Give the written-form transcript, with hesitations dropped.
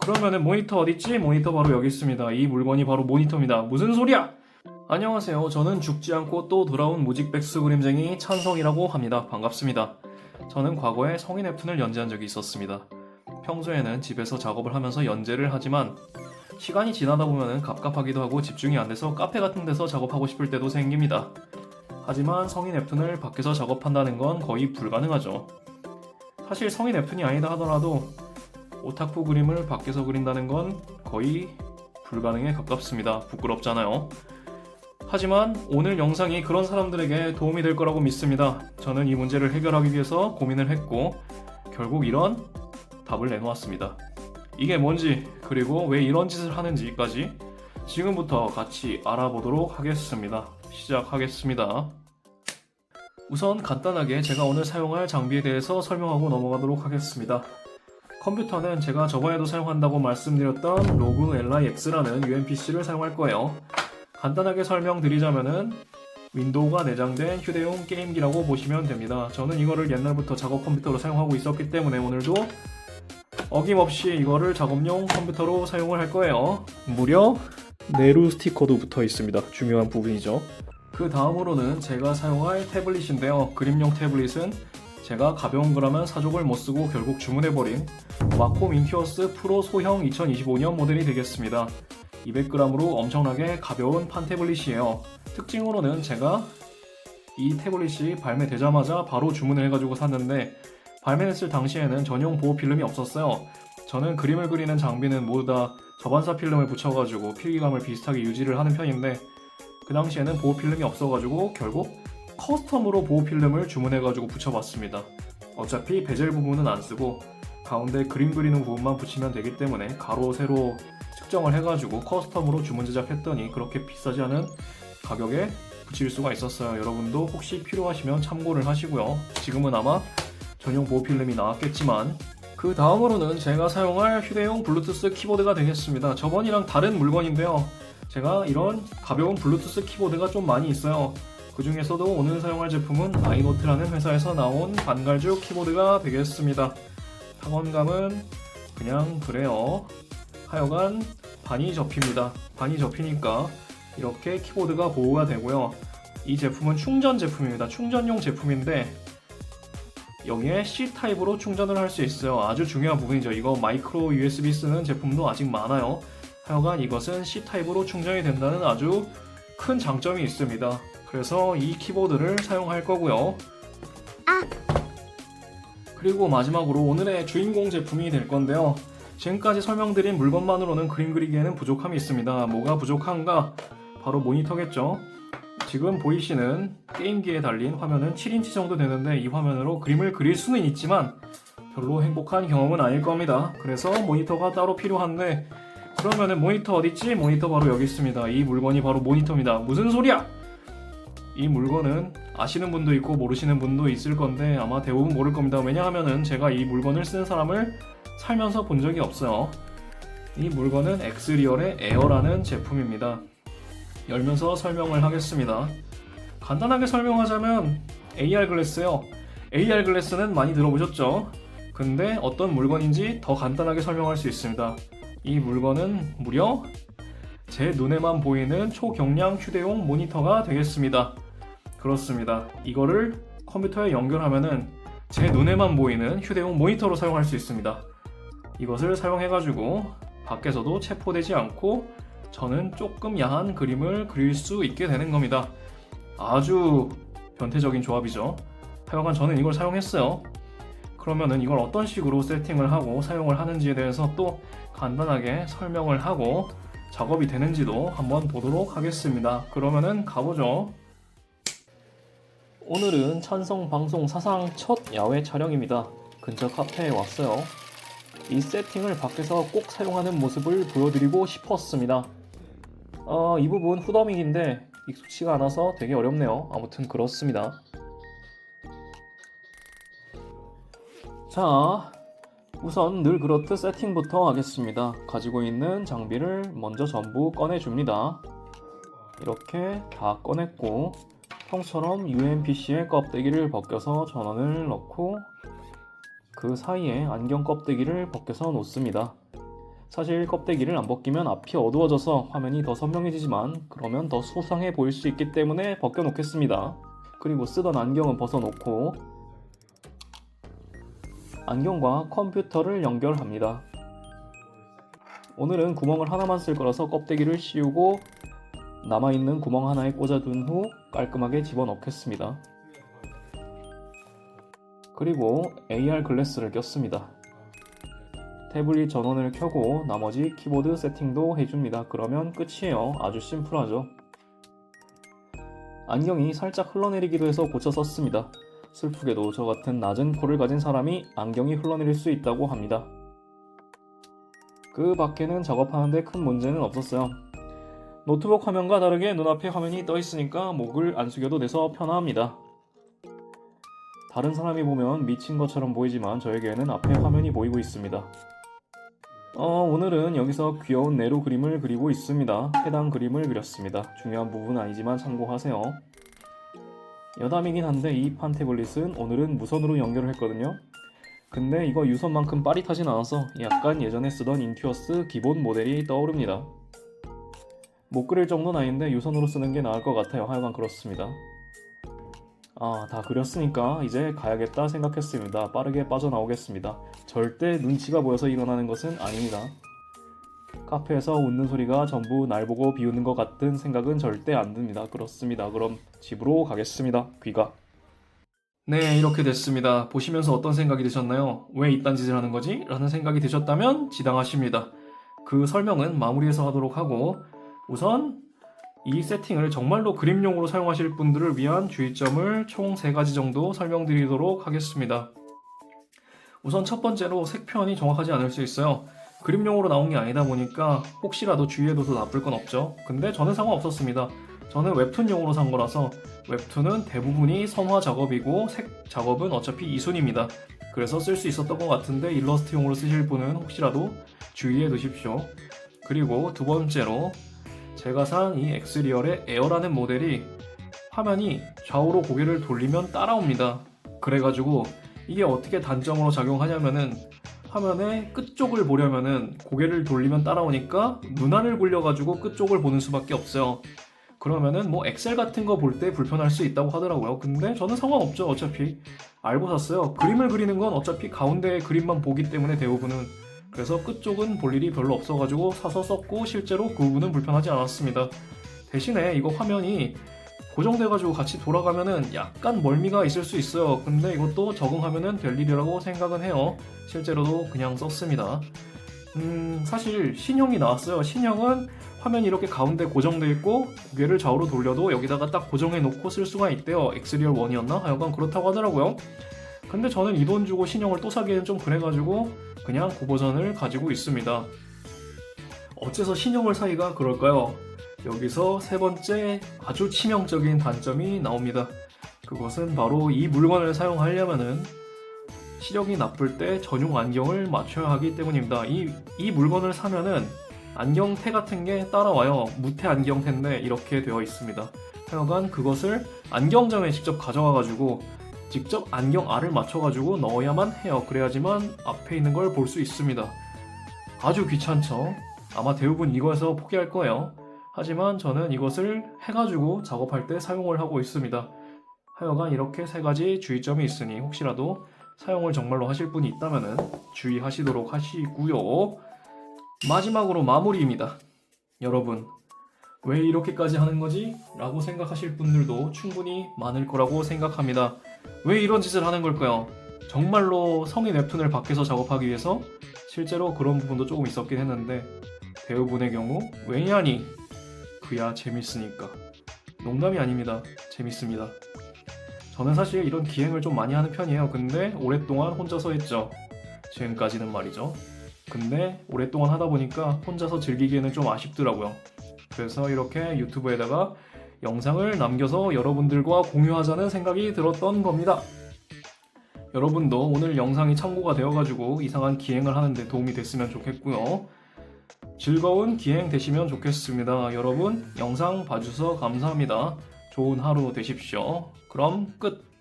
그러면은 모니터 어딨지? 모니터 바로 여기 있습니다. 이 물건이 바로 모니터입니다. 무슨 소리야? 안녕하세요. 저는 죽지 않고 또 돌아온 무직백수 그림쟁이 찬성이라고 합니다. 반갑습니다. 저는 과거에 성인 웹툰을 연재한 적이 있었습니다. 평소에는 집에서 작업을 하면서 연재를 하지만 시간이 지나다 보면은 갑갑하기도 하고 집중이 안 돼서 카페 같은 데서 작업하고 싶을 때도 생깁니다. 하지만 성인 웹툰을 밖에서 작업한다는 건 거의 불가능하죠. 사실 성인 웹툰이 아니다 하더라도 오타쿠 그림을 밖에서 그린다는 건 거의 불가능에 가깝습니다. 부끄럽잖아요. 하지만 오늘 영상이 그런 사람들에게 도움이 될 거라고 믿습니다. 저는 이 문제를 해결하기 위해서 고민을 했고 결국 이런 답을 내놓았습니다. 이게 뭔지 그리고 왜 이런 짓을 하는지까지 지금부터 같이 알아보도록 하겠습니다. 시작하겠습니다. 우선 간단하게 제가 오늘 사용할 장비에 대해서 설명하고 넘어가도록 하겠습니다. 컴퓨터는 제가 저번에도 사용한다고 말씀드렸던 로그 LIX라는 UMPC를 사용할 거예요. 간단하게 설명드리자면은 윈도우가 내장된 휴대용 게임기라고 보시면 됩니다. 저는 이거를 옛날부터 작업 컴퓨터로 사용하고 있었기 때문에 오늘도 어김없이 이거를 작업용 컴퓨터로 사용을 할 거예요. 무려 네루 스티커도 붙어 있습니다. 중요한 부분이죠. 그 다음으로는 제가 사용할 태블릿인데요. 그림용 태블릿은 제가 가벼운 거라면 사족을 못쓰고 결국 주문해버린 와콤 인큐어스 프로 소형 2025년 모델이 되겠습니다. 200g으로 엄청나게 가벼운 판 태블릿이에요. 특징으로는 제가 이 태블릿이 발매되자마자 바로 주문을 해가지고 샀는데 발매했을 당시에는 전용 보호 필름이 없었어요. 저는 그림을 그리는 장비는 모두 다 저반사 필름을 붙여가지고 필기감을 비슷하게 유지를 하는 편인데 그 당시에는 보호 필름이 없어가지고 결국 커스텀으로 보호 필름을 주문해가지고 붙여봤습니다. 어차피 베젤 부분은 안 쓰고 가운데 그림 그리는 부분만 붙이면 되기 때문에 가로 세로 측정을 해가지고 커스텀으로 주문 제작했더니 그렇게 비싸지 않은 가격에 붙일 수가 있었어요. 여러분도 혹시 필요하시면 참고를 하시고요. 지금은 아마 전용 보호 필름이 나왔겠지만 그 다음으로는 제가 사용할 휴대용 블루투스 키보드가 되겠습니다. 저번이랑 다른 물건인데요. 제가 이런 가벼운 블루투스 키보드가 좀 많이 있어요. 그 중에서도 오늘 사용할 제품은 아이노트라는 회사에서 나온 반갈죽 키보드가 되겠습니다. 타건감은 그냥 그래요. 하여간 반이 접힙니다. 반이 접히니까 이렇게 키보드가 보호가 되고요. 이 제품은 충전 제품입니다. 충전용 제품인데 여기에 C타입으로 충전을 할 수 있어요. 아주 중요한 부분이죠. 이거 마이크로 USB 쓰는 제품도 아직 많아요. 하여간 이것은 C타입으로 충전이 된다는 아주 큰 장점이 있습니다. 그래서 이 키보드를 사용할 거고요. 그리고 마지막으로 오늘의 주인공 제품이 될 건데요. 지금까지 설명드린 물건만으로는 그림 그리기에는 부족함이 있습니다. 뭐가 부족한가? 바로 모니터겠죠. 지금 보이시는 게임기에 달린 화면은 7인치 정도 되는데 이 화면으로 그림을 그릴 수는 있지만 별로 행복한 경험은 아닐 겁니다. 그래서 모니터가 따로 필요한데 그러면은 모니터 어딨지? 모니터 바로 여기 있습니다. 이 물건이 바로 모니터입니다. 무슨 소리야? 이 물건은 아시는 분도 있고 모르시는 분도 있을 건데 아마 대부분 모를 겁니다. 왜냐하면은 제가 이 물건을 쓰는 사람을 살면서 본 적이 없어요. 이 물건은 엑스리얼의 에어라는 제품입니다. 열면서 설명을 하겠습니다. 간단하게 설명하자면 AR 글래스요. AR 글래스는 많이 들어보셨죠? 근데 어떤 물건인지 더 간단하게 설명할 수 있습니다. 이 물건은 무려 제 눈에만 보이는 초경량 휴대용 모니터가 되겠습니다. 그렇습니다. 이거를 컴퓨터에 연결하면은 제 눈에만 보이는 휴대용 모니터로 사용할 수 있습니다. 이것을 사용해가지고 밖에서도 체포되지 않고 저는 조금 야한 그림을 그릴 수 있게 되는 겁니다. 아주 변태적인 조합이죠. 하여간 저는 이걸 사용했어요. 그러면은 이걸 어떤 식으로 세팅을 하고 사용을 하는지에 대해서 또 간단하게 설명을 하고 작업이 되는지도 한번 보도록 하겠습니다. 그러면은 가보죠. 오늘은 찬성 방송 사상 첫 야외 촬영입니다. 근처 카페에 왔어요. 이 세팅을 밖에서 꼭 사용하는 모습을 보여드리고 싶었습니다. 이 부분 후더믹인데 익숙치가 않아서 되게 어렵네요. 아무튼 그렇습니다. 자, 우선 늘 그렇듯 세팅부터 하겠습니다. 가지고 있는 장비를 먼저 전부 꺼내줍니다. 이렇게 다 꺼냈고 형처럼 UMPC의 껍데기를 벗겨서 전원을 넣고 그 사이에 안경 껍데기를 벗겨서 놓습니다. 사실 껍데기를 안 벗기면 앞이 어두워져서 화면이 더 선명해지지만 그러면 더 수상해 보일 수 있기 때문에 벗겨놓겠습니다. 그리고 쓰던 안경은 벗어놓고 안경과 컴퓨터를 연결합니다. 오늘은 구멍을 하나만 쓸 거라서 껍데기를 씌우고 남아있는 구멍 하나에 꽂아둔 후 깔끔하게 집어넣겠습니다. 그리고 AR 글래스를 꼈습니다. 태블릿 전원을 켜고 나머지 키보드 세팅도 해줍니다. 그러면 끝이에요. 아주 심플하죠. 안경이 살짝 흘러내리기도 해서 고쳐 썼습니다. 슬프게도 저 같은 낮은 코를 가진 사람이 안경이 흘러내릴 수 있다고 합니다. 그 밖에는 작업하는데 큰 문제는 없었어요. 노트북 화면과 다르게 눈앞에 화면이 떠 있으니까 목을 안 숙여도 돼서 편합니다. 다른 사람이 보면 미친 것처럼 보이지만 저에게는 앞에 화면이 보이고 있습니다. 오늘은 여기서 귀여운 네로 그림을 그리고 있습니다. 해당 그림을 그렸습니다. 중요한 부분은 아니지만 참고하세요. 여담이긴 한데 이 판 태블릿은 오늘은 무선으로 연결을 했거든요. 근데 이거 유선만큼 빠릿하진 않아서 약간 예전에 쓰던 인튜어스 기본 모델이 떠오릅니다. 못 그릴 정도는 아닌데 유선으로 쓰는 게 나을 것 같아요. 하여간 그렇습니다. 다 그렸으니까 이제 가야겠다 생각했습니다. 빠르게 빠져나오겠습니다. 절대 눈치가 보여서 일어나는 것은 아닙니다. 카페에서 웃는 소리가 전부 날 보고 비웃는 것 같은 생각은 절대 안 듭니다. 그렇습니다. 그럼 집으로 가겠습니다. 귀가. 네, 이렇게 됐습니다. 보시면서 어떤 생각이 드셨나요? 왜 이딴 짓을 하는 거지? 라는 생각이 드셨다면 지당하십니다. 그 설명은 마무리해서 하도록 하고 우선 이 세팅을 정말로 그림용으로 사용하실 분들을 위한 주의점을 총 3가지 정도 설명드리도록 하겠습니다. 우선 첫 번째로 색표현이 정확하지 않을 수 있어요. 그림용으로 나온 게 아니다 보니까 혹시라도 주의해둬도 나쁠 건 없죠. 근데 저는 상관없었습니다. 저는 웹툰용으로 산 거라서 웹툰은 대부분이 선화 작업이고 색 작업은 어차피 이순입니다. 그래서 쓸 수 있었던 것 같은데 일러스트용으로 쓰실 분은 혹시라도 주의해 두십시오. 그리고 두 번째로 제가 산 이 엑스리얼의 에어라는 모델이 화면이 좌우로 고개를 돌리면 따라옵니다. 그래가지고 이게 어떻게 단점으로 작용하냐면은 화면의 끝쪽을 보려면은 고개를 돌리면 따라오니까 눈알을 굴려가지고 끝쪽을 보는 수밖에 없어요. 그러면은 뭐 엑셀 같은 거 볼 때 불편할 수 있다고 하더라고요. 근데 저는 상관없죠. 어차피 알고 샀어요. 그림을 그리는 건 어차피 가운데의 그림만 보기 때문에 대부분은. 그래서 끝쪽은 볼 일이 별로 없어가지고 사서 썼고 실제로 그 부분은 불편하지 않았습니다. 대신에 이거 화면이 고정돼가지고 같이 돌아가면은 약간 멀미가 있을 수 있어요. 근데 이것도 적응하면은 될 일이라고 생각은 해요. 실제로도 그냥 썼습니다. 사실 신형이 나왔어요. 신형은 화면이 이렇게 가운데 고정돼 있고 고개를 좌우로 돌려도 여기다가 딱 고정해 놓고 쓸 수가 있대요. 엑스리얼 1이었나? 하여간 그렇다고 하더라고요. 근데 저는 이 돈 주고 신형을 또 사기에는 좀 그래가지고 그냥 고버전을 가지고 있습니다. 어째서 신형을 사기가 그럴까요? 여기서 세 번째 아주 치명적인 단점이 나옵니다. 그것은 바로 이 물건을 사용하려면은 시력이 나쁠 때 전용 안경을 맞춰야 하기 때문입니다. 이 물건을 사면은 안경테 같은 게 따라와요. 무테 안경테인데 이렇게 되어 있습니다. 하여간 그것을 안경점에 직접 가져와가지고 직접 안경 알을 맞춰가지고 넣어야만 해요. 그래야지만 앞에 있는 걸 볼 수 있습니다. 아주 귀찮죠? 아마 대부분 이거에서 포기할 거예요. 하지만 저는 이것을 해가지고 작업할 때 사용을 하고 있습니다. 하여간 이렇게 3가지 주의점이 있으니 혹시라도 사용을 정말로 하실 분이 있다면 주의하시도록 하시고요. 마지막으로 마무리입니다. 여러분, 왜 이렇게까지 하는 거지? 라고 생각하실 분들도 충분히 많을 거라고 생각합니다. 왜 이런 짓을 하는 걸까요? 정말로 성인 웹툰을 밖에서 작업하기 위해서? 실제로 그런 부분도 조금 있었긴 했는데 대부분의 경우 왜냐니? 그야 재밌으니까. 농담이 아닙니다. 재밌습니다. 저는 사실 이런 기행을 좀 많이 하는 편이에요. 근데 오랫동안 혼자서 했죠. 지금까지는 말이죠. 근데 오랫동안 하다 보니까 혼자서 즐기기에는 좀 아쉽더라고요. 그래서 이렇게 유튜브에다가 영상을 남겨서 여러분들과 공유하자는 생각이 들었던 겁니다. 여러분도 오늘 영상이 참고가 되어가지고 이상한 기행을 하는데 도움이 됐으면 좋겠고요. 즐거운 기행 되시면 좋겠습니다. 여러분 영상 봐주셔서 감사합니다. 좋은 하루 되십시오. 그럼 끝!